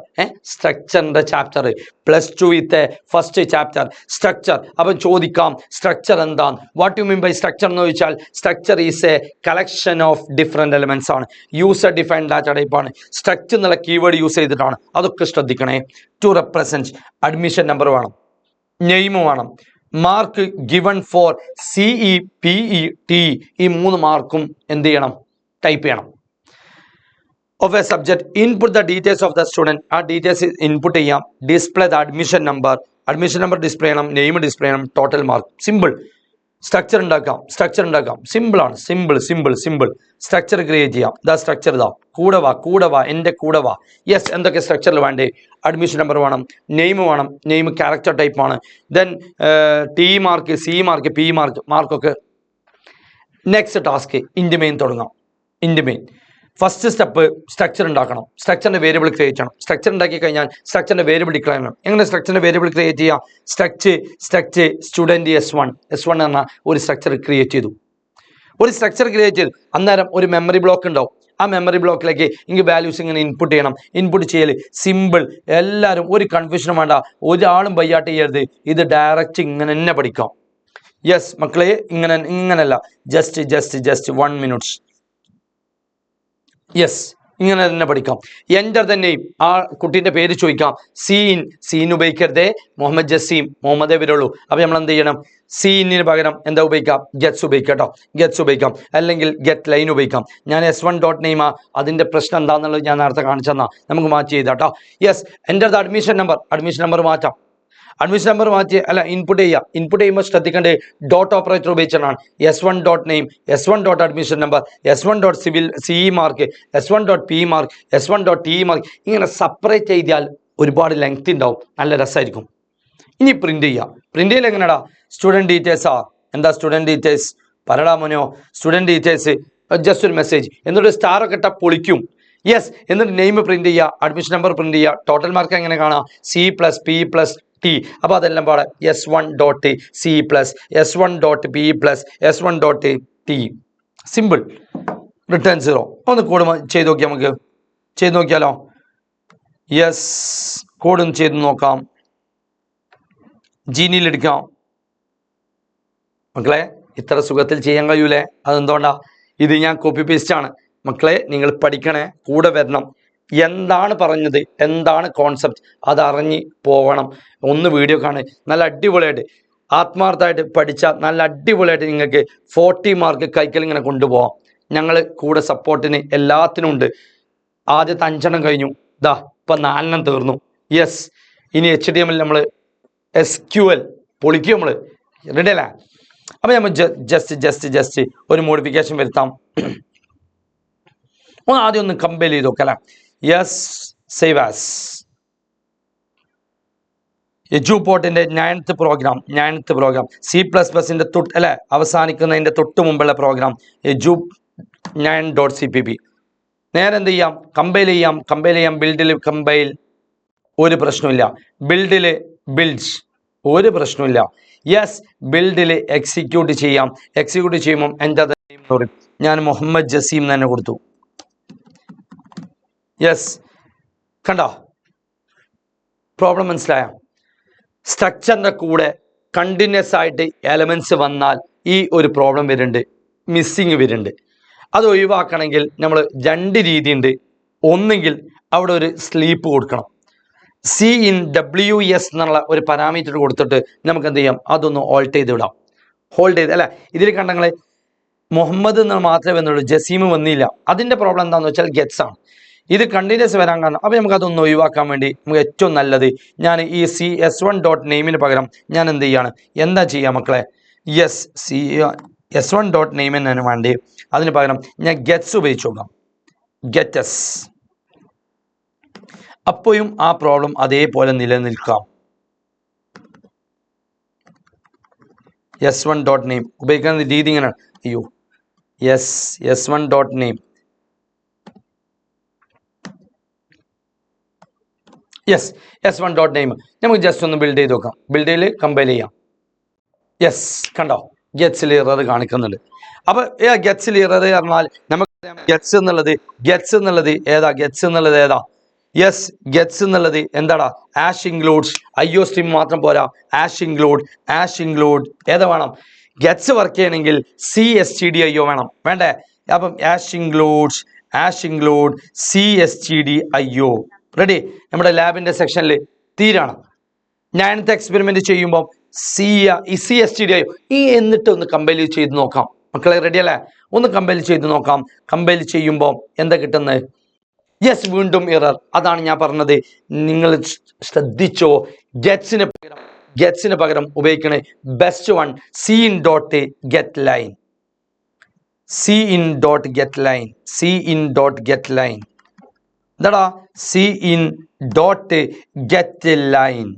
സ്ട്രക്ചറിന്റെ chapter +2 with first chapter structure. അപ്പം ചോദിക്കാം സ്ട്രക്ചർ എന്താണ്? What you mean by structure എന്ന് ചോദിച്ചാൽ structure is a collection of different elements ആണ്. യൂസർ ഡിഫൈൻഡ് ഡാറ്റ ടൈപ്പ് ആണ്. സ്ട്രക്ചർ എന്നുള്ള കീവേഡ് യൂസ് ചെയ്തിട്ടാണ്. അതൊക്കെ ശ്രദ്ധിക്കണേ. ടു റെപ്രസെന്റ് അഡ്മിഷൻ നമ്പർ വേണം, നെയിം വേണം, mark given for CE PE TE. ഈ 3 മാർക്കും എന്ത് ചെയ്യണം? ടൈപ്പ് ചെയ്യണം. of a subject, input the details of the student. ആ ഡീറ്റെയിൽസ് ഇൻപുട്ട് ചെയ്യാം. Display the admission number display ചെയ്യണം, നെയിം ഡിസ്പ്ലേ ചെയ്യണം, ടോട്ടൽ മാർക്ക്. സിമ്പിൾ. സ്ട്രക്ചർ ഉണ്ടാക്കാം. സിമ്പിൾ ആണ്. സിമ്പിൾ. സ്ട്രക്ചർ ക്രിയേറ്റ് ചെയ്യാം. ദാ സ്ട്രക്ചർ ഇതാ. കൂടെ വാ എൻ്റെ കൂടെ വാ. യെസ്, എന്തൊക്കെ സ്ട്രക്ചറിൽ വേണ്ടേ? അഡ്മിഷൻ നമ്പർ വേണം, നെയിം വേണം, നെയിം ക്യാരക്ടർ ടൈപ്പ് ആണ്. Then TE mark, CE mark, PE മാർക്കൊക്കെ. നെക്സ്റ്റ് ടാസ്ക് ഇൻഡ് മെയിൻ തുടങ്ങാം. ഇൻഡ് മെയിൻ ഫസ്റ്റ് സ്റ്റെപ്പ് സ്ട്രക്ചർ ഉണ്ടാക്കണം. സ്ട്രക്ചറിന്റെ വേരിയബിൾ ക്രിയേറ്റ് ചെയ്യണം. സ്ട്രക്ചർ ഉണ്ടാക്കി കഴിഞ്ഞാൽ സ്ട്രക്ചറിന്റെ വേരിയബിൾ ഡിക്ലെയർ ചെയ്യണം. എങ്ങനെ സ്ട്രക്ചറിന്റെ വേരിയബിൾ ക്രിയേറ്റ് ചെയ്യാം? സ്ട്രക്ചർ സ്റ്റുഡൻറ് S1 എന്ന ഒരു സ്ട്രക്ചർ ക്രിയേറ്റ് ചെയ്തു. അന്നേരം ഒരു മെമ്മറി ബ്ലോക്ക് ഉണ്ടാവും. ആ മെമ്മറി ബ്ലോക്കിലേക്ക് ഇങ്ങനെ വാല്യൂസ് ഇങ്ങനെ ഇൻപുട്ട് ചെയ്യണം. ഇൻപുട്ട് ചെയ്യൽ സിമ്പിൾ. എല്ലാവരും ഒരു കൺഫ്യൂഷനും വേണ്ട, ഒരാളും ബയ്യാട്ട് ചെയ്യരുത്. ഇത് ഡയറക്റ്റ് ഇങ്ങനെ തന്നെ പഠിക്കാം. യെസ് മക്കളെ, ഇങ്ങനല്ല, ജസ്റ്റ് 1 minute. യെസ്, ഇങ്ങനെ തന്നെ പഠിക്കാം. എൻ്റർ തന്നെയും ആ കുട്ടീൻ്റെ പേര് ചോദിക്കാം. സീൻ ഉപയോഗിക്കരുതേ, മുഹമ്മദ് ജസീം, മുഹമ്മദേ വരുള്ളൂ. അപ്പോൾ നമ്മൾ എന്ത് ചെയ്യണം? സീനിന് പകരം എന്താ ഉപയോഗിക്കാം? ഗെറ്റ്സ് ഉപയോഗിക്കാം, അല്ലെങ്കിൽ ഗെറ്റ് ലൈൻ ഉപയോഗിക്കാം. ഞാൻ S1 ഡോട്ട് നെയിം അതിൻ്റെ പ്രശ്നം എന്താണെന്നുള്ളത് ഞാൻ നേരത്തെ കാണിച്ചു തന്നാൽ നമുക്ക് മാറ്റി ചെയ്താട്ടോ. Yes, enter the admission number മാറ്റാം. അഡ്മിഷൻ നമ്പർ മാറ്റി ഇൻപുട്ട് ചെയ്യുമ്പോൾ ശ്രദ്ധിക്കേണ്ടത് ഡോട്ട് ഓപ്പറേറ്റർ ഉപയോഗിച്ചാണ്. S1 dot name, S1 dot admission number, S1 dot CE mark, S1 dot PE mark, S1 dot TE mark. ഇങ്ങനെ സെപ്പറേറ്റ് ചെയ്താൽ ഒരുപാട് ലെങ്ത് ഉണ്ടാവും, നല്ല രസമായിരിക്കും. ഇനി പ്രിന്റ് ചെയ്യൽ എങ്ങനെയാടാ? സ്റ്റുഡൻറ് ഡീറ്റെയിൽസാ. എന്താ സ്റ്റുഡൻറ് ഡീറ്റെയിൽസ്? പറടാ മോനോ. സ്റ്റുഡൻറ് ഡീറ്റെയിൽസ് ജസ്റ്റ് ഒരു മെസ്സേജ്, എന്നിട്ട് സ്റ്റാർ ഒക്കെ ഇട്ടാൽ പൊളിക്കും. യെസ്, എന്നിട്ട് നെയിം പ്രിന്റ് ചെയ്യുക, അഡ്മിഷൻ നമ്പർ പ്രിന്റ് ചെയ്യുക, ടോട്ടൽ മാർക്ക് എങ്ങനെ കാണാം? C+P+T. അപ്പോൾ അതെല്ലാം പാടെ S1 dot CE+, S1 dot PE+, S1 dot T. Simple. Return 0. ഒന്ന് കോഡ് ചെയ്ത് നോക്കിയാലോ? യെസ്, കോഡും ചെയ്ത് നോക്കാം. ജീനിയിൽ എടുക്കാം. മക്കളെ, ഇത്ര സുഖത്തിൽ ചെയ്യാൻ കഴിയൂലേ? അതെന്തുകൊണ്ടാ? ഇത് ഞാൻ കോപ്പി പേസ്റ്റ് ആണ്. മക്കളെ, നിങ്ങൾ പഠിക്കണേ, കൂടെ വരണം. എന്താണ് പറഞ്ഞത്, എന്താണ് കോൺസെപ്റ്റ്, അതറിഞ്ഞ് പോകണം. ഒന്ന് വീഡിയോ കാണുക, നല്ല അടിപൊളിയായിട്ട് ആത്മാർത്ഥമായിട്ട് പഠിച്ചാൽ നല്ല അടിപൊളിയായിട്ട് നിങ്ങൾക്ക് 40 മാർക്ക് കൈക്കൽ ഇങ്ങനെ കൊണ്ടുപോകാം. ഞങ്ങൾ കൂടെ സപ്പോർട്ടിന് എല്ലാത്തിനും ഉണ്ട്. ആദ്യത്തെ 5 കഴിഞ്ഞു, ഇപ്പം 4 തീർന്നു. യെസ്, ഇനി HTML നമ്മൾ SQL പൊളിക്കും. നമ്മൾ റെഡി അല്ലേ? അപ്പം നമ്മൾ ജസ്റ്റ് ഒരു മോഡിഫിക്കേഷൻ വരുത്താം. ആദ്യം ഒന്ന് കമ്പയർ ചെയ്ത് നോക്കാം അല്ലേ? Yes, save as. എജുപോർട്ടിന്റെ 9th പ്രോഗ്രാം C++ന്റെ അവസാനിക്കുന്നതിന്റെ തൊട്ട് മുമ്പുള്ള പ്രോഗ്രാം edu9.cpp. നേരെ എന്ത് ചെയ്യാം? കമ്പൈൽ ചെയ്യാം. ബിൽഡിൽ കമ്പൈൽ, ഒരു പ്രശ്നമില്ല. ബിൽഡ്സ് ഒരു പ്രശ്നമില്ല. യെസ്, ബിൽഡിൽ എക്സിക്യൂട്ട് ചെയ്യുമ്പോൾ എൻ്റെ നെയിം ഞാൻ മുഹമ്മദ് ജസീം തന്നെ കൊടുത്തു. യെസ്, കണ്ടോ പ്രോബ്ലം മനസ്സിലായ? സ്ട്രക്ചറിൻ്റെ കൂടെ കണ്ടിന്യൂസ് ആയിട്ട് എലമെന്റ്സ് വന്നാൽ ഈ ഒരു പ്രോബ്ലം വരുന്നുണ്ട്, മിസ്സിങ് വരുന്നുണ്ട്. അത് ഒഴിവാക്കണമെങ്കിൽ നമ്മൾ 2 രീതിയുണ്ട്. ഒന്നുകിൽ അവിടെ ഒരു സ്ലീപ്പ് കൊടുക്കണം. CIN-WS എന്നുള്ള ഒരു പാരാമീറ്റർ കൊടുത്തിട്ട് നമുക്ക് എന്ത് ചെയ്യാം, അതൊന്ന് ഹോൾഡ് ചെയ്ത് വിടാം. ഹോൾഡ് ചെയ്ത് അല്ല, ഇതിൽ കണ്ടങ്ങൾ മുഹമ്മദ് എന്ന് മാത്രമേ വന്നുള്ളൂ, ജസീം വന്നില്ല. അതിൻ്റെ പ്രോബ്ലം എന്താണെന്ന് വെച്ചാൽ ഗെറ്റ്സ് ആണ്. ഇത് കണ്ടിന്യൂസ് വരാൻ കാരണം. അപ്പോൾ നമുക്ക് അതൊന്ന് ഒഴിവാക്കാൻ വേണ്ടി നമുക്ക് ഏറ്റവും നല്ലത് ഞാൻ ഈ CS1.nameന് പകരം ഞാൻ എന്ത് ചെയ്യാണ്, എന്താ ചെയ്യുക മക്കളെ, S1.name വേണ്ടി അതിന് പകരം ഞാൻ ഗെറ്റ്സ് ഉപയോഗിച്ച് നോക്കാം. ഗെറ്റസ്. അപ്പോഴും ആ പ്രോബ്ലം അതേപോലെ നിലനിൽക്കാം. S1.name ഉപയോഗിക്കുന്ന രീതി ഇങ്ങനെ, അയ്യോ S1.name S1.name നമുക്ക് ജസ്റ്റ് ഒന്ന് ബിൽഡ് ചെയ്ത് നോക്കാം. ബിൽഡിൽ കമ്പൈൽ ചെയ്യാം. കണ്ടോ, ഗെറ്റ്സിൽ എറർ കാണിക്കുന്നുണ്ട്. അപ്പോൾ ഗെറ്റ്സിൽ എറർ പറഞ്ഞാൽ നമുക്ക് ഗെറ്റ്സ് എന്നുള്ളത് ഏതാ, ഗെറ്റ്സ് എന്നുള്ളത് എന്താടാ, ആഷ് ഇൻക്ലൂഡ്സ്. IOStream മാത്രം പോരാ, ആഷ് ഇൻക്ലൂഡ് ഏതാ വേണം, ഗെറ്റ്സ് വർക്ക് ചെയ്യണമെങ്കിൽ CSTDIO വേണം, വേണ്ടേ? അപ്പം ആഷ് ഇൻക്ലൂഡ് CSTDIO റെഡി. നമ്മുടെ ലാബിന്റെ സെക്ഷനിൽ തീരാണ്. 9th എക്സ്പെരിമെന്റ് ചെയ്യുമ്പോൾ CSTDIO എന്നിട്ട് ഒന്ന് കമ്പൈൽ ചെയ്ത് നോക്കാം. മക്കളെ റെഡി അല്ലേ? ഒന്ന് കമ്പൈൽ ചെയ്ത് നോക്കാം. കമ്പൈൽ ചെയ്യുമ്പോൾ എന്താ കിട്ടുന്നത്? വീണ്ടും എറർ. അതാണ് ഞാൻ പറഞ്ഞത്, നിങ്ങൾ ശ്രദ്ധിച്ചോ. ഗെറ്റ്സിന് പകരം ഉപയോഗിക്കണേ ബെസ്റ്റ് വൺ CIN.getLine. എന്താടാ CIN.getLine.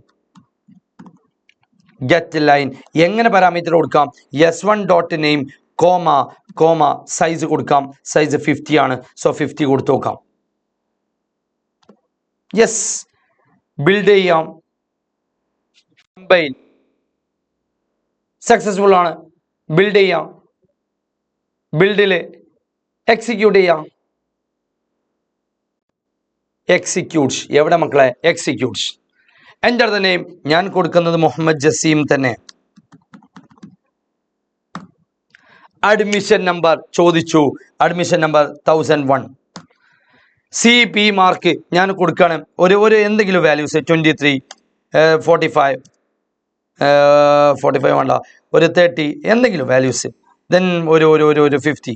എങ്ങനെ പാരാമീറ്റർ കൊടുക്കാം? S1.name കോമ സൈസ് കൊടുക്കാം. സൈസ് 50 ആണ്. സോ 50 കൊടുത്തു നോക്കാം. ബിൽഡ് ചെയ്യാം. കമ്പൈൽ സക്സസ്ഫുൾ ആണ്. ബിൽഡ് ചെയ്യാം. ബിൽഡിൽ എക്സിക്യൂട്ട് ചെയ്യാം. എക്സിക്യൂട്ട്സ് എവിടെ മക്കളെ? എക്സിക്യൂട്ട്സ്. Enter the name. ഞാൻ കൊടുക്കുന്നത് മുഹമ്മദ് ജസീം തന്നെ. അഡ്മിഷൻ നമ്പർ ചോദിച്ചു. Admission number 1001. CP മാർക്ക് ഞാൻ കൊടുക്കണം. ഒരു എന്തെങ്കിലും വാല്യൂസ് 23 45 വേണ്ട, ഒരു 30 എന്തെങ്കിലും വാല്യൂസ്. ദെൻ ഒരു 50.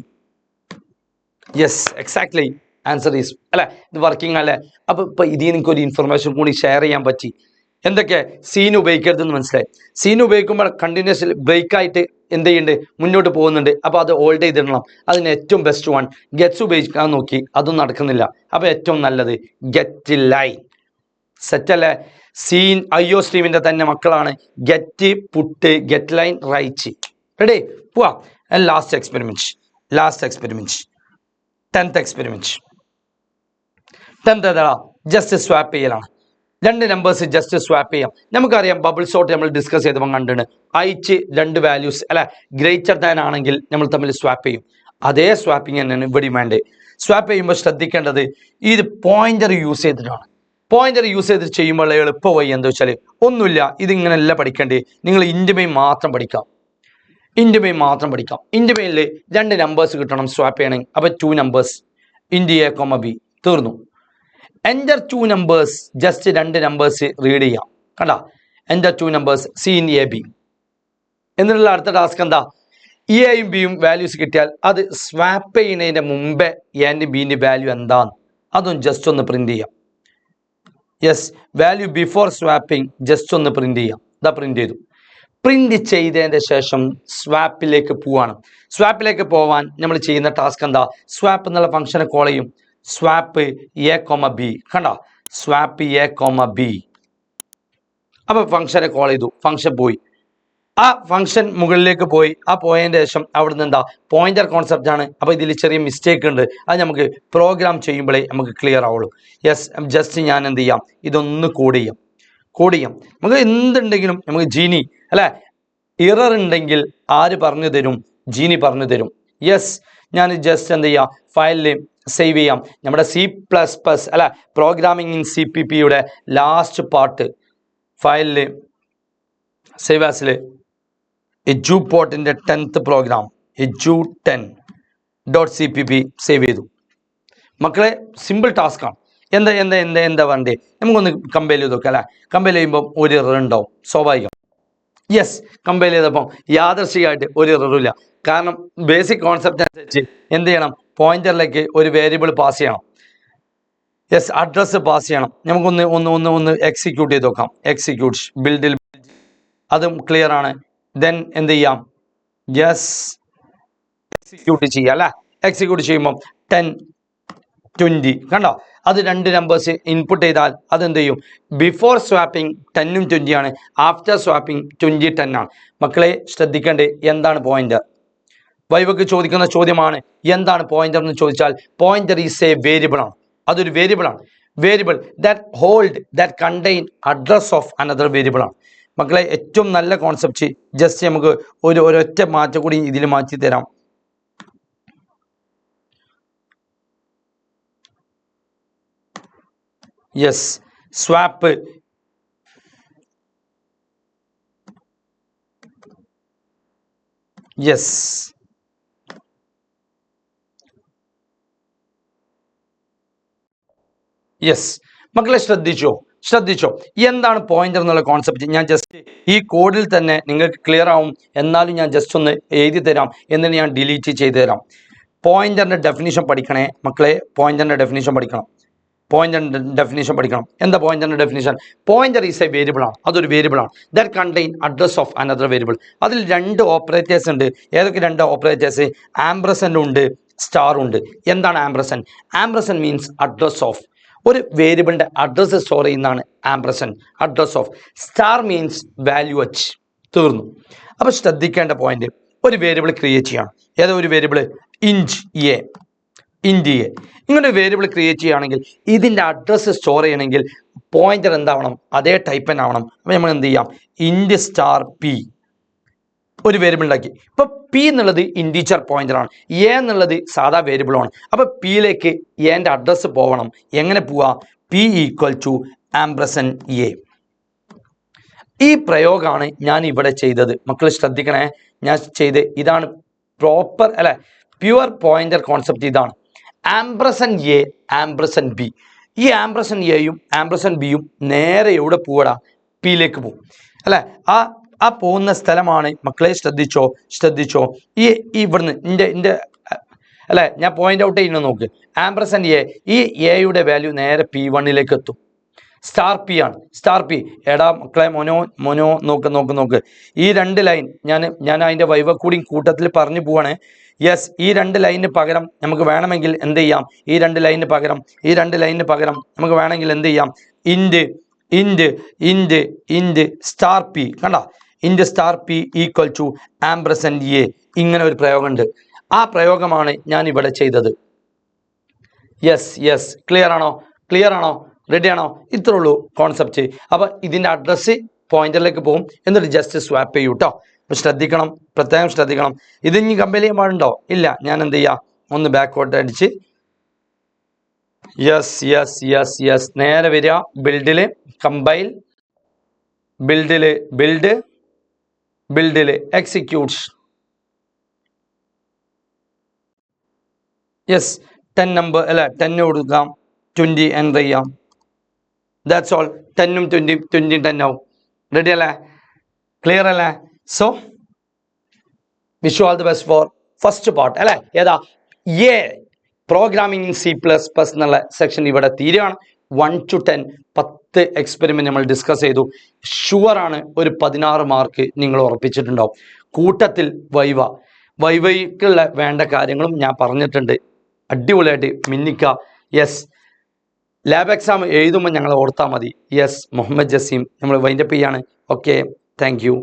എക്സാക്ട്ലി ആൻസർ ഈസ് അല്ലേ, ഇത് വർക്കിംഗ് അല്ലേ? അപ്പോൾ ഇപ്പോൾ ഇതിൽ നിങ്ങൾക്ക് ഒരു ഇൻഫർമേഷൻ കൂടി ഷെയർ ചെയ്യാൻ പറ്റി. എന്തൊക്കെ? സീൻ ഉപയോഗിക്കരുതെന്ന് മനസ്സിലായി. സീൻ ഉപയോഗിക്കുമ്പോൾ കണ്ടിന്യൂസ് ബ്രേക്കായിട്ട് എന്ത് ചെയ്യുന്നുണ്ട്, മുന്നോട്ട് പോകുന്നുണ്ട്. അപ്പോൾ അത് ഹോൾഡ് ചെയ്തിടണം. അതിന് ഏറ്റവും ബെസ്റ്റ് വൺ ഗെറ്റ്സ് ഉപയോഗിക്കാൻ നോക്കി, അതും നടക്കുന്നില്ല. അപ്പോൾ ഏറ്റവും നല്ലത് GetLine. സെറ്റല്ലേ? IOStreamന്റെ തന്നെ മക്കളാണ് get, put, GetLine, write. Ready? പോവാം. Last experiment 10th experiment. 10th ഏതാ? ജസ്റ്റ് സ്വാപ്പ് ചെയ്യലാണ്. 2 നമ്പേഴ്സ് ജസ്റ്റ് സ്വാപ്പ് ചെയ്യാം. നമുക്കറിയാം ബബിൾ സോർട്ട് നമ്മൾ ഡിസ്കസ് ചെയ്തപ്പോൾ കണ്ടിട്ടുണ്ട്. 2 വാല്യൂസ് അല്ലെ ഗ്രേറ്റർ ദാൻ ആണെങ്കിൽ നമ്മൾ തമ്മിൽ സ്വാപ്പ് ചെയ്യും. അതേ സ്വാപ്പിംഗ് തന്നെയാണ് ഇവിടെ വേണ്ടത്. സ്വാപ്പ് ചെയ്യുമ്പോൾ ശ്രദ്ധിക്കേണ്ടത് ഇത് പോയിന്റർ യൂസ് ചെയ്തിട്ടാണ്. പോയിന്റർ യൂസ് ചെയ്തിട്ട് ചെയ്യുമ്പോൾ എളുപ്പ വഴി എന്താ വെച്ചാൽ ഒന്നുമില്ല, ഇതിങ്ങനെയല്ല പഠിക്കേണ്ടത്. നിങ്ങൾ ഇൻഡിമെയിൻ മാത്രം പഠിക്കാം. ഇൻഡിമെയിൻ 2 നമ്പേഴ്സ് കിട്ടണം സ്വാപ്പ് ചെയ്യണമെങ്കിൽ. അപ്പോൾ 2 നമ്പേഴ്സ് A, B തീർന്നു. Enter 2 numbers, just 2 numbers read ചെയ്യാം. കണ്ട, എൻ്റർ 2 നമ്പേഴ്സ് CIN-AB. എന്നുള്ള അടുത്ത ടാസ്ക് എന്താ? എയും ബിയും വാല്യൂസ് കിട്ടിയാൽ അത് സ്വാപ്പ് ചെയ്യുന്നതിൻ്റെ മുമ്പേ എൻ്റെയും ബിൻ്റെ വാല്യൂ എന്താന്ന് അതും ജസ്റ്റ് ഒന്ന് പ്രിന്റ് ചെയ്യാം. വാല്യൂ ബിഫോർ സ്വാപ്പിംഗ് ജസ്റ്റ് ഒന്ന് പ്രിന്റ് ചെയ്യാം. ഇതാ പ്രിന്റ് ചെയ്തു. പ്രിന്റ് ചെയ്തതിൻ്റെ ശേഷം സ്വാപ്പിലേക്ക് പോവാണ്. സ്വാപ്പിലേക്ക് പോവാൻ നമ്മൾ ചെയ്യുന്ന ടാസ്ക് എന്താ? സ്വാപ്പ് എന്നുള്ള ഫംഗ്ഷനെ കോൾ ചെയ്യും. Swap A, B. കണ്ട, സ്വാപ്പ് A, B. അപ്പോൾ ഫംഗ്ഷനെ കോൾ ചെയ്തു. ഫംഗ്ഷൻ പോയി. ആ ഫംഗ്ഷൻ മുകളിലേക്ക് പോയി. ആ പോയതിൻ്റെ ശേഷം അവിടുന്ന് എന്താ പോയിന്റർ കോൺസെപ്റ്റ് ആണ്. അപ്പോൾ ഇതിൽ ചെറിയ മിസ്റ്റേക്ക് ഉണ്ട്. അത് നമുക്ക് പ്രോഗ്രാം ചെയ്യുമ്പോഴേ നമുക്ക് ക്ലിയർ ആവുള്ളൂ. ജസ്റ്റ് ഞാൻ എന്ത് ചെയ്യാം, ഇതൊന്ന് കോഡ് ചെയ്യാം. നമുക്ക് എന്തുണ്ടെങ്കിലും നമുക്ക് ജീനി അല്ലേ, എറർ ഉണ്ടെങ്കിൽ ആര് പറഞ്ഞു തരും? ജീനി പറഞ്ഞു തരും. ഞാൻ ജസ്റ്റ് എന്ത് ചെയ്യാം, ഫയലിൽ സേവ് ചെയ്യാം. നമ്മുടെ C++ അല്ല പ്രോഗ്രാമിംഗ് ഇൻ CPPയുടെ ലാസ്റ്റ് പാർട്ട് ഫയലിൽ save ആസിൽ ejuportന്റെ 10th programme eju10.cpp save ചെയ്തു. മക്കളെ സിമ്പിൾ ടാസ്ക്കാണ്. എന്താ വേണ്ടേ, നമുക്കൊന്ന് കമ്പയർ ചെയ്ത് നോക്കാം അല്ലേ. കമ്പയർ ചെയ്യുമ്പോൾ ഒരു എറർ ഉണ്ടാവും, സ്വാഭാവികം. യെസ്, കമ്പയർ ചെയ്തപ്പോൾ യാദൃശ്ചികമായിട്ട് ഒരു എററുമില്ല. കാരണം ബേസിക് കോൺസെപ്റ്റ് അനുസരിച്ച് എന്ത് ചെയ്യണം, പോയിന്ററിലേക്ക് ഒരു വേരിയബിൾ പാസ് ചെയ്യണം. യെസ്, അഡ്രസ്സ് പാസ് ചെയ്യണം. നമുക്കൊന്ന് എക്സിക്യൂട്ട് ചെയ്ത് നോക്കാം. എക്സിക്യൂട്ട് ബിൽഡിൽ അതും ക്ലിയർ ആണ്. ദെൻ എന്ത് ചെയ്യാം, യെസ് എക്സിക്യൂട്ട് ചെയ്യാം അല്ലേ. എക്സിക്യൂട്ട് ചെയ്യുമ്പോൾ 10, 20 കണ്ടോ, അത് രണ്ട് നമ്പേഴ്സ് ഇൻപുട്ട് ചെയ്താൽ അതെന്ത് ചെയ്യും, ബിഫോർ സ്വാപ്പിംഗ് 10ഉം 20 ആണ്, ആഫ്റ്റർ സ്വാപ്പിംഗ് 20, 10 ആണ്. മക്കളെ ശ്രദ്ധിക്കേണ്ടത് എന്താണ് പോയിന്റർ. വൈവക്ക് ചോദിക്കുന്ന ചോദ്യമാണ് എന്താണ് പോയിന്റർ എന്ന് ചോദിച്ചാൽ, പോയിന്റർ ഈസ് എ വേരിയബിൾ ആണ്. അതൊരു വേരിയബിൾ ആണ്. Variable that contain address of another variable ആണ്. മക്കളെ ഏറ്റവും നല്ല കോൺസെപ്റ്റ് ജസ്റ്റ് നമുക്ക് ഒരൊറ്റ മാറ്റം കൂടി ഇതിൽ മാറ്റി തരാം. യെസ്, സ്വാപ്പ് യെസ് യെസ് മക്കളെ ശ്രദ്ധിച്ചോ എന്താണ് പോയിന്റർ എന്നുള്ള കോൺസെപ്റ്റ്. ഞാൻ ജസ്റ്റ് ഈ കോഡിൽ തന്നെ നിങ്ങൾക്ക് ക്ലിയർ ആവും, എന്നാലും ഞാൻ ജസ്റ്റ് ഒന്ന് എഴുതി തരാം, എന്നിട്ട് ഞാൻ ഡിലീറ്റ് ചെയ്ത് തരാം. പോയിന്ററിന്റെ ഡെഫിനിഷൻ പഠിക്കണേ മക്കളെ, പോയിന്ററിന്റെ ഡെഫിനിഷൻ പഠിക്കണം. എന്താ പോയിന്ററിന്റെ definition? Pointer is a variable ആണ്. അതൊരു വേരിയബിൾ ആണ് that contain address of another variable. അതിൽ രണ്ട് ഓപ്പറേറ്റേഴ്സ് ഉണ്ട്. ഏതൊക്കെ രണ്ട് ഓപ്പറേറ്റേഴ്സ്? ആംബ്രസൻ ഉണ്ട്, സ്റ്റാർ ഉണ്ട്. എന്താണ് ampersand? Ampersand means address of. ഒരു വേരിയബിളിന്റെ അഡ്രസ്സ് സ്റ്റോർ ചെയ്യുന്നതാണ് ampersand, address of. Star means value H. തീർന്നു. അപ്പൊ ശ്രദ്ധിക്കേണ്ട പോയിന്റ്, ഒരു വേരിയബിൾ ക്രിയേറ്റ് ചെയ്യണം. ഏതോ ഒരു വേരിയബിൾ ഇഞ്ച് എ, ഇങ്ങനെ ഒരു വേരിയബിൾ ക്രിയേറ്റ് ചെയ്യുകയാണെങ്കിൽ ഇതിന്റെ അഡ്രസ്സ് സ്റ്റോർ ചെയ്യണമെങ്കിൽ പോയിന്റർ എന്താവണം? അതേ ടൈപ്പ് തന്നെ ആവണം. അപ്പൊ നമ്മൾ എന്ത് ചെയ്യാം, ഇൻഡ് സ്റ്റാർ പി ഒരു വേരിയബിൾ ഉണ്ടാക്കി. ഇപ്പൊ പി എന്നുള്ളത് ഇൻറ്റീജർ പോയിന്റർ ആണ്, എ എന്നുള്ളത് സാധാ വേരിയബിൾ ആണ്. അപ്പൊ പിയിലേക്ക് എന്റെ അഡ്രസ്സ് പോകണം. എങ്ങനെ പോവാ? P equal to ampersand A. ഈ പ്രയോഗമാണ് ഞാൻ ഇവിടെ ചെയ്തത്. മക്കൾ ശ്രദ്ധിക്കണേ, ഞാൻ ചെയ്ത് ഇതാണ് പ്രോപ്പർ അല്ലെ, പ്യുവർ പോയിന്റർ കോൺസെപ്റ്റ് ഇതാണ്. Ampersand A, ampersand B. ഈ ആംബ്രസൻ എയും ആംബ്രസൻ ബിയും നേരെ എവിടെ പോവടാ? പിയിലേക്ക് പോകും അല്ലെ. ആ പോകുന്ന സ്ഥലമാണ് മക്കളെ ശ്രദ്ധിച്ചോ ഈ ഇവിടുന്ന് എൻ്റെ അല്ലെ, ഞാൻ പോയിന്റ് ഔട്ട് ചെയ്യുന്ന നോക്ക്. ആംബ്രസൻ എ, ഈ എയുടെ വാല്യൂ നേരെ P1 എത്തും. സ്റ്റാർ പി ആണ്. സ്റ്റാർ പി എടാ മക്കളെ, മോനോ നോക്ക്. ഈ രണ്ട് ലൈൻ ഞാൻ അതിൻ്റെ വൈവ കൂടി കൂട്ടത്തിൽ പറഞ്ഞു പോവാണ്. യെസ്, ഈ രണ്ട് ലൈനിന് പകരം നമുക്ക് വേണമെങ്കിൽ എന്ത് ചെയ്യാം, ഈ രണ്ട് ലൈനിന് പകരം നമുക്ക് വേണമെങ്കിൽ എന്ത് ചെയ്യാം, ഇൻഡ് സ്റ്റാർ പി. കണ്ട, int star P equal to ampersand A. ഇങ്ങനെ ഒരു പ്രയോഗമുണ്ട്. ആ പ്രയോഗമാണ് ഞാൻ ഇവിടെ ചെയ്തത്. യെസ് ക്ലിയർ ആണോ? റെഡി ആണോ? ഇത്രേ ഉള്ളൂ കോൺസെപ്റ്റ്. അപ്പൊ ഇതിന്റെ അഡ്രസ്സ് പോയിന്ററിലേക്ക് പോകും, എന്നിട്ട് ജസ്റ്റ് സ്വാപ്പ് ചെയ്യൂ കേട്ടോ. അപ്പൊ പ്രത്യേകം ശ്രദ്ധിക്കണം. ഇത് ഇനി കമ്പയർ ചെയ്യാൻ പാടുണ്ടോ? ഇല്ല. ഞാൻ എന്ത് ചെയ്യാം, ഒന്ന് ബാക്ക്വേർഡ് അടിച്ച് യെസ് നേരെ വരിക. ബിൽഡില് കമ്പൈൽ, ബിൽഡില് എക്സിക്യൂട്ട്. യെസ്, 10 നമ്പർ അല്ലെ, 10 കൊടുക്കാം, 20 എൻ്റർ ചെയ്യാം. That's all. 10ഉം 20 10 ആവും. റെഡി അല്ലേ? ക്ലിയർ അല്ലേ? So wish you all the best for first part അല്ലേ. ഏതാ? എ പ്രോഗ്രാമിംഗ് ഇൻ C++ എന്നുള്ള സെക്ഷൻ ഇവിടെ തീരുകയാണ്. 1 to 10 10 എക്സ്പെരിമെന്റ് നമ്മൾ ഡിസ്കസ് ചെയ്തു. ഷുവറാണ് ഒരു 16 മാർക്ക് നിങ്ങൾ ഉറപ്പിച്ചിട്ടുണ്ടാവും. കൂട്ടത്തിൽ വൈവയ്ക്കുള്ള വേണ്ട കാര്യങ്ങളും ഞാൻ പറഞ്ഞിട്ടുണ്ട്. അടിപൊളിയായിട്ട് മിന്നിക്ക. യെസ്, ലാബ് എക്സാം എഴുതുമ്പോൾ ഞങ്ങൾ ഓർത്താൽ മതി. യെസ്, മുഹമ്മദ് ജസീം. നമ്മൾ വൈൻഡപ്പ് ചെയ്യാണ്. Okay, thank you.